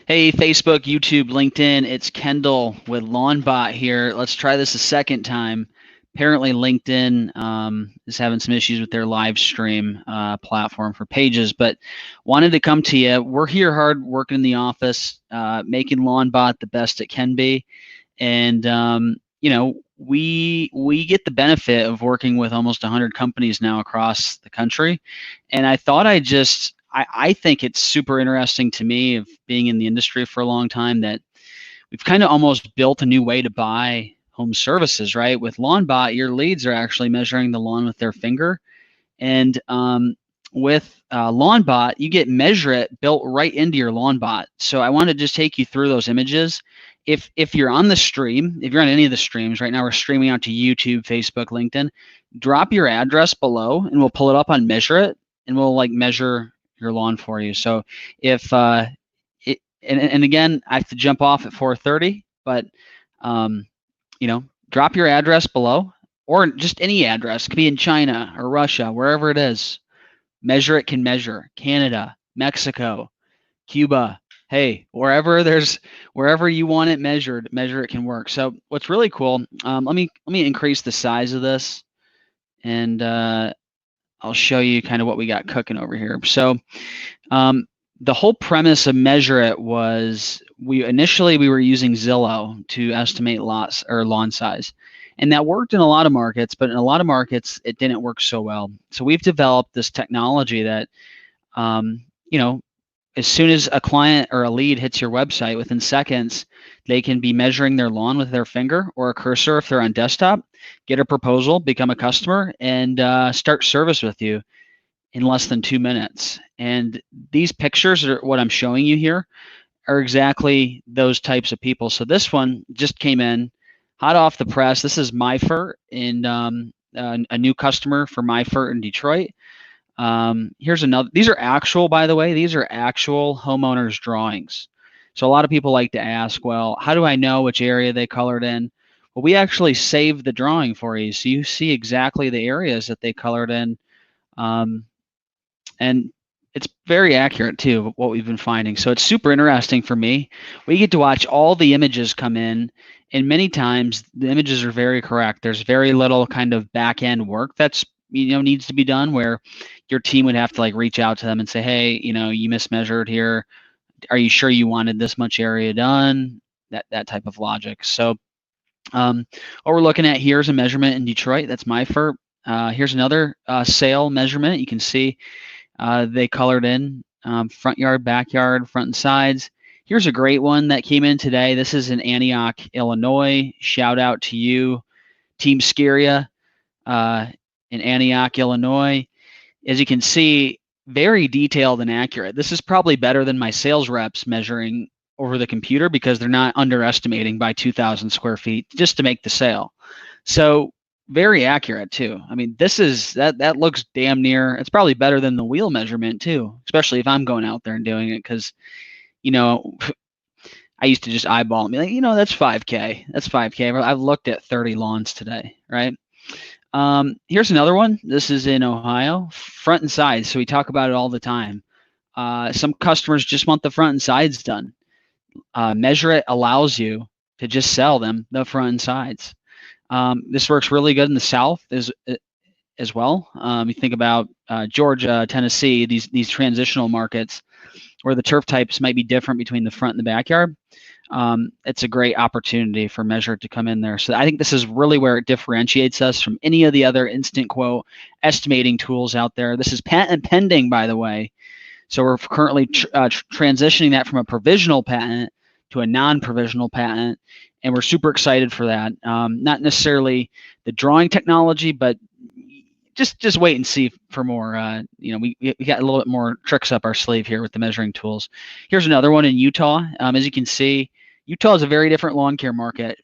Hey, Facebook, YouTube, LinkedIn, it's Kendall with Lawnbot here. Let's try this a second time. Apparently, LinkedIn is having some issues with their live stream platform for pages, but wanted to come to you. We're here hard working in the office, making Lawnbot the best it can be. And, we get the benefit of working with almost 100 companies now across the country. And I thought I think it's super interesting to me of being in the industry for a long time that we've kind of almost built a new way to buy home services, right? With LawnBot, your leads are actually measuring the lawn with their finger. And with LawnBot, you get Measur.it built right into your LawnBot. So I want to just take you through those images. If you're on the stream, if you're on any of the streams right now, we're streaming out to YouTube, Facebook, LinkedIn. Drop your address below, and we'll pull it up on Measur.it, and we'll like measure your lawn for you. So if and again, I have to jump off at 4:30, but um, drop your address below, or just any address. It could be in China or Russia, wherever it is. Measur.it can measure. Canada, Mexico, Cuba. Hey, wherever you want it measured, Measur.it can work. So what's really cool, let me increase the size of this, and I'll show you kind of what we got cooking over here. So the whole premise of Measur.it was initially we were using Zillow to estimate lots or lawn size. And that worked in a lot of markets, but in a lot of markets it didn't work so well. So we've developed this technology that you know, as soon as a client or a lead hits your website, within seconds, they can be measuring their lawn with their finger or a cursor if they're on desktop, get a proposal, become a customer, and start service with you in less than 2 minutes. And these pictures are what I'm showing you here are exactly those types of people. So this one just came in hot off the press. This is Measur.it, and a new customer for Measur.it in Detroit. Here's another. These are actual, by the way, these are actual homeowners' drawings. So a lot of people like to ask, well, how do I know which area they colored in? Well, we actually saved the drawing for you, so you see exactly the areas that they colored in. And it's very accurate too, what we've been finding. So it's super interesting for me. We get to watch all the images come in, and many times the images are very correct. There's very little kind of back end work that's needs to be done, where your team would have to like reach out to them and say, hey, you mismeasured here. Are you sure you wanted this much area done? That type of logic. So what we're looking at here is a measurement in Detroit. That's Measur.it. Here's another sale measurement. You can see they colored in front yard, backyard, front and sides. Here's a great one that came in today. This is in Antioch, Illinois. Shout out to you, Team Scaria in Antioch, Illinois. As you can see, very detailed and accurate. This is probably better than my sales reps measuring over the computer because they're not underestimating by 2,000 square feet just to make the sale. So very accurate too. I mean, that looks damn near. It's probably better than the wheel measurement too, especially if I'm going out there and doing it, because I used to just eyeball and be like, that's 5K. That's 5K. I've looked at 30 lawns today, right? Here's another one. This is in Ohio, front and sides. So we talk about it all the time. Some customers just want the front and sides done. Measur.it allows you to just sell them the front and sides. This works really good in the South as well. You think about Georgia, Tennessee, these transitional markets where the turf types might be different between the front and the backyard. It's a great opportunity for Measur.it to come in there. So I think this is really where it differentiates us from any of the other instant quote estimating tools out there. This is patent pending, by the way. So we're currently transitioning that from a provisional patent to a non-provisional patent, and we're super excited for that. Not necessarily the drawing technology, but just wait and see for more. We got a little bit more tricks up our sleeve here with the measuring tools. Here's another one in Utah. As you can see, Utah is a very different lawn care market.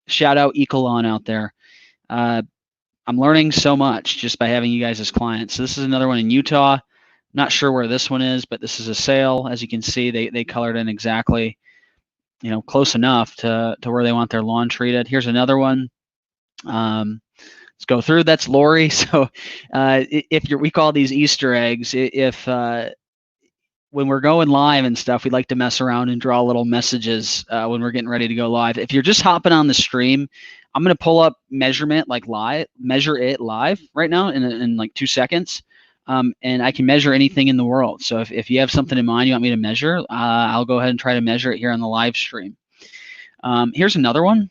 Shout out Ecolawn out there. I'm learning so much just by having you guys as clients. So this is another one in Utah. Not sure where this one is, but this is a sale. As you can see, they colored in exactly, close enough to where they want their lawn treated. Here's another one. Let's go through. That's Lori. So we call these Easter eggs. If when we're going live and stuff, we like to mess around and draw little messages when we're getting ready to go live. If you're just hopping on the stream, I'm going to pull up Measur.it live right now in like 2 seconds. And I can measure anything in the world. So if you have something in mind you want me to measure, I'll go ahead and try to measure it here on the live stream. Here's another one.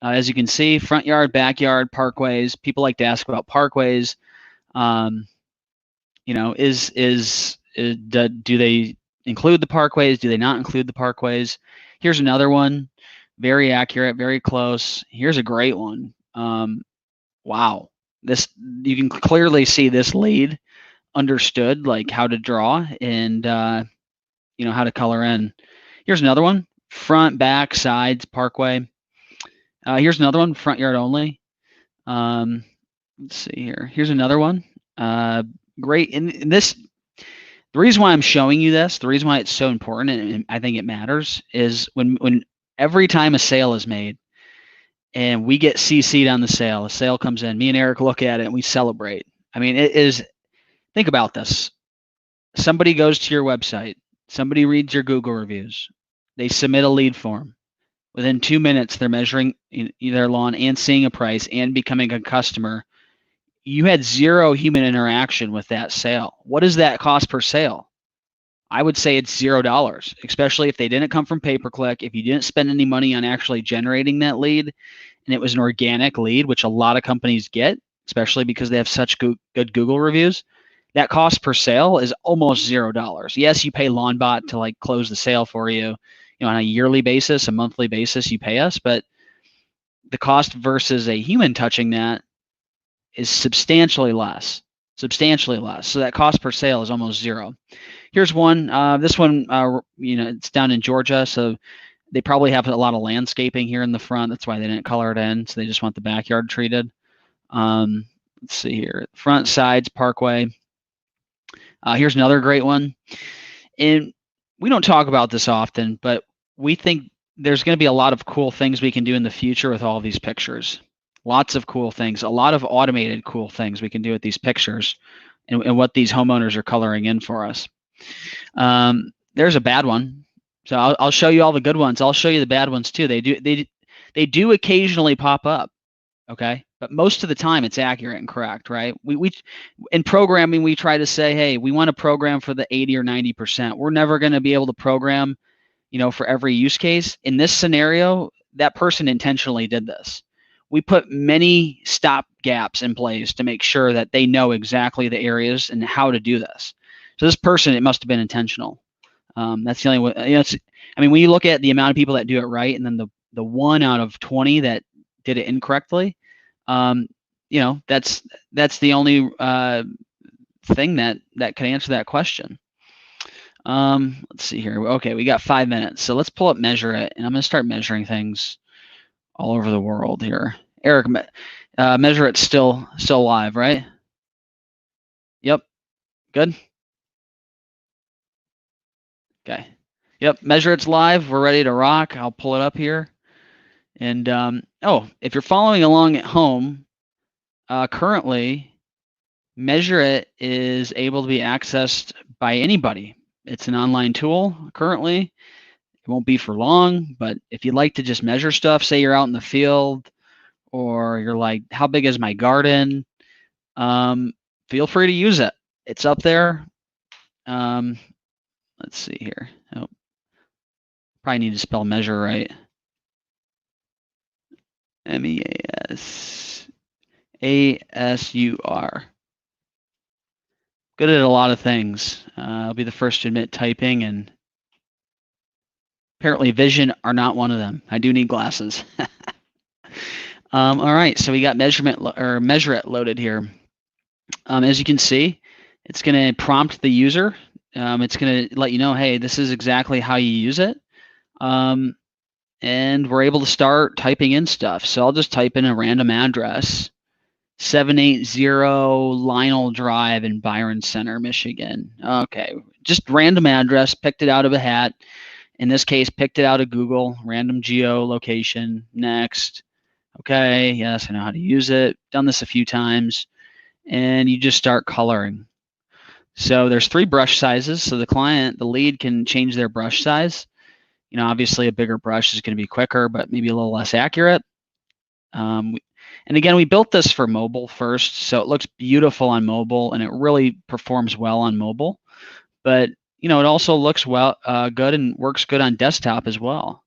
As you can see, front yard, backyard, parkways. People like to ask about parkways. You know, do they include the parkways? Do they not include the parkways? Here's another one. Very accurate, very close. Here's a great one. Wow. This, you can clearly see this lead understood like how to draw and you know, how to color in. Here's another one. Front, back, sides, parkway. Here's another one. Front yard only. Let's see here. Here's another one. Great. And this, the reason why I'm showing you this, the reason why it's so important, and I think it matters, is when every time a sale is made and we get CC'd on the sale, a sale comes in, me and Eric look at it and we celebrate. I mean, it is, think about this. Somebody goes to your website, somebody reads your Google reviews, they submit a lead form. Within 2 minutes, they're measuring their lawn and seeing a price and becoming a customer. You had zero human interaction with that sale. What does that cost per sale? I would say it's $0, especially if they didn't come from pay-per-click, if you didn't spend any money on actually generating that lead, and it was an organic lead, which a lot of companies get, especially because they have such good Google reviews. That cost per sale is almost $0. Yes, you pay Lawnbot to like close the sale for you, you know, on a yearly basis, a monthly basis, you pay us, but the cost versus a human touching that is substantially less. So that cost per sale is almost zero. Here's one. This one, you know, it's down in Georgia, so they probably have a lot of landscaping here in the front. That's why they didn't color it in. So they just want the backyard treated. Let's see here. Front, sides, parkway. Here's another great one. And we don't talk about this often, but we think there's going to be a lot of cool things we can do in the future with all these pictures. Lots of cool things, a lot of automated cool things we can do with these pictures and what these homeowners are coloring in for us. There's a bad one. So I'll show you all the good ones. I'll show you the bad ones too. They do occasionally pop up, okay? But most of the time it's accurate and correct, right? We in programming, we try to say, hey, we want to program for the 80 or 90%. We're never going to be able to program, you know, for every use case. In this scenario, that person intentionally did this. We put many stop gaps in place to make sure that they know exactly the areas and how to do this. So this person, it must have been intentional. That's the only way. You know, I mean, when you look at the amount of people that do it right, and then the 1 out of 20 that did it incorrectly, you know, that's the only thing that can answer that question. Let's see here. Okay, we got 5 minutes, so let's pull up Measur.it, and I'm going to start measuring things all over the world here. Eric, Measur.it's still live, right? Yep. Good. Okay. Yep. Measur.it's live. We're ready to rock. I'll pull it up here. And oh, if you're following along at home, currently Measur.it is able to be accessed by anybody. It's an online tool currently. It won't be for long, but if you'd like to just measure stuff, say you're out in the field, or you're like, how big is my garden? Feel free to use it. It's up there. Let's see here. Oh, probably need to spell measure right. MEASUR. Good at a lot of things. I'll be the first to admit typing, and apparently vision are not one of them. I do need glasses. All right, so we got Measur.it loaded here. As you can see, it's going to prompt the user. It's going to let you know, hey, this is exactly how you use it. And we're able to start typing in stuff. So I'll just type in a random address, 780 Lionel Drive in Byron Center, Michigan. Okay, just random address, picked it out of a hat. In this case, picked it out of Google, random geolocation, next. Okay, yes, I know how to use it. Done this a few times. And you just start coloring. So there's 3 brush sizes. So the lead can change their brush size. Obviously a bigger brush is going to be quicker, but maybe a little less accurate. And again, we built this for mobile first, so it looks beautiful on mobile, and it really performs well on mobile. But it also looks good and works good on desktop as well.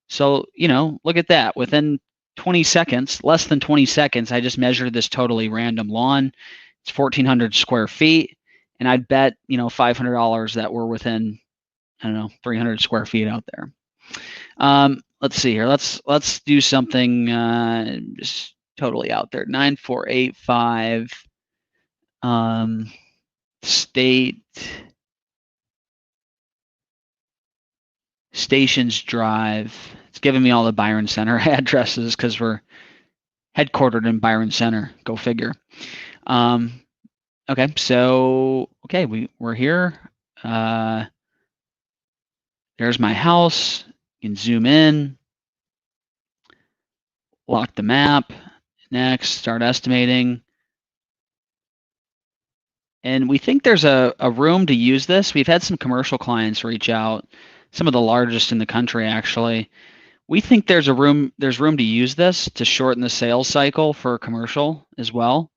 So look at that. Within 20 seconds, less than 20 seconds, I just measured this totally random lawn. It's 1,400 square feet, and I'd bet $500 that we're within, I don't know, 300 square feet out there. Let's see here. Let's do something just totally out there. 9485 State Stations Drive. It's giving me all the Byron Center addresses because we're headquartered in Byron Center. Go figure. Okay, so we're here. There's my house. You can zoom in, lock the map, next, start estimating. And we think there's a room to use this. We've had some commercial clients reach out, some of the largest in the country actually. We think there's room to use this to shorten the sales cycle for commercial as well.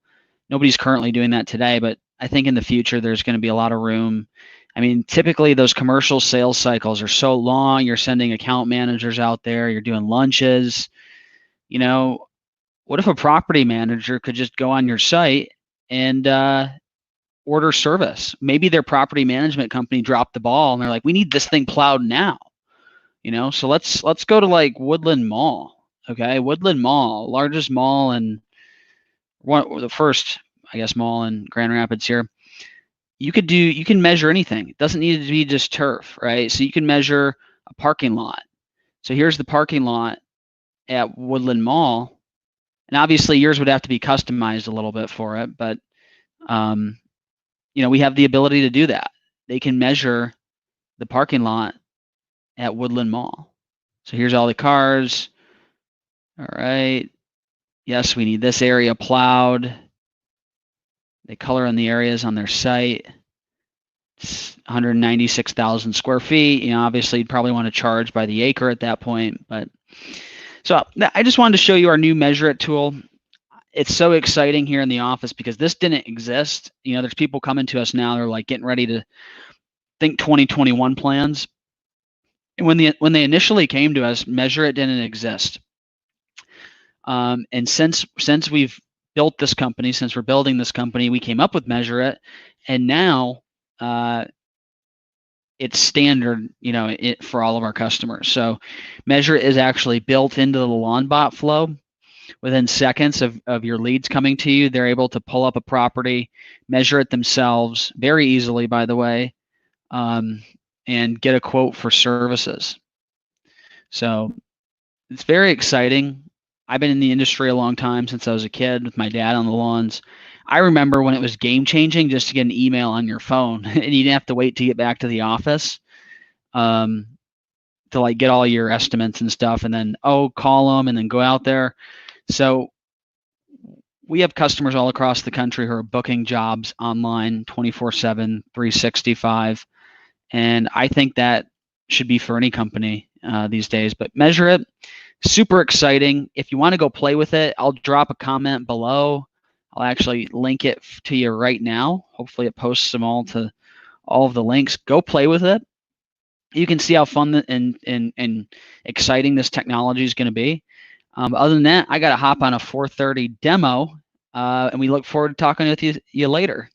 Nobody's currently doing that today, but I think in the future there's going to be a lot of room. I mean, typically those commercial sales cycles are so long. You're sending account managers out there, you're doing lunches. What if a property manager could just go on your site and order service? Maybe their property management company dropped the ball and they're like, we need this thing plowed now. So let's go to like Woodland Mall. Okay, Woodland Mall, largest mall and the first, I guess, mall in Grand Rapids here. You can measure anything. It doesn't need to be just turf, right? So you can measure a parking lot. So here's the parking lot at Woodland Mall, and obviously yours would have to be customized a little bit for it, but we have the ability to do that. They can measure the parking lot at Woodland Mall. So here's all the cars. All right. Yes, we need this area plowed. They color in the areas on their site. It's 196,000 square feet. Obviously you'd probably want to charge by the acre at that point. But so I just wanted to show you our new Measur.it tool. It's so exciting here in the office because this didn't exist. There's people coming to us now. They're like getting ready to think 2021 plans. And when they initially came to us, Measur.it didn't exist. And since we've built this company, since we're building this company, we came up with Measur.it, and now it's standard, for all of our customers. So Measur.it is actually built into the Lawnbot flow. Within seconds of your leads coming to you, they're able to pull up a property, measure it themselves very easily, by the way, and get a quote for services. So it's very exciting. I've been in the industry a long time, since I was a kid with my dad on the lawns. I remember when it was game changing just to get an email on your phone and you didn't have to wait to get back to the office to like get all your estimates and stuff, and then call them and then go out there. So we have customers all across the country who are booking jobs online 24/7, 365, and I think that should be for any company these days. But Measur.it, super exciting. If you want to go play with it, I'll drop a comment below. I'll actually link it to you right now. Hopefully it posts them all to all of the links. Go play with it. You can see how fun and exciting this technology is going to be. Other than that, I got to hop on a 4:30 demo, and we look forward to talking with you later.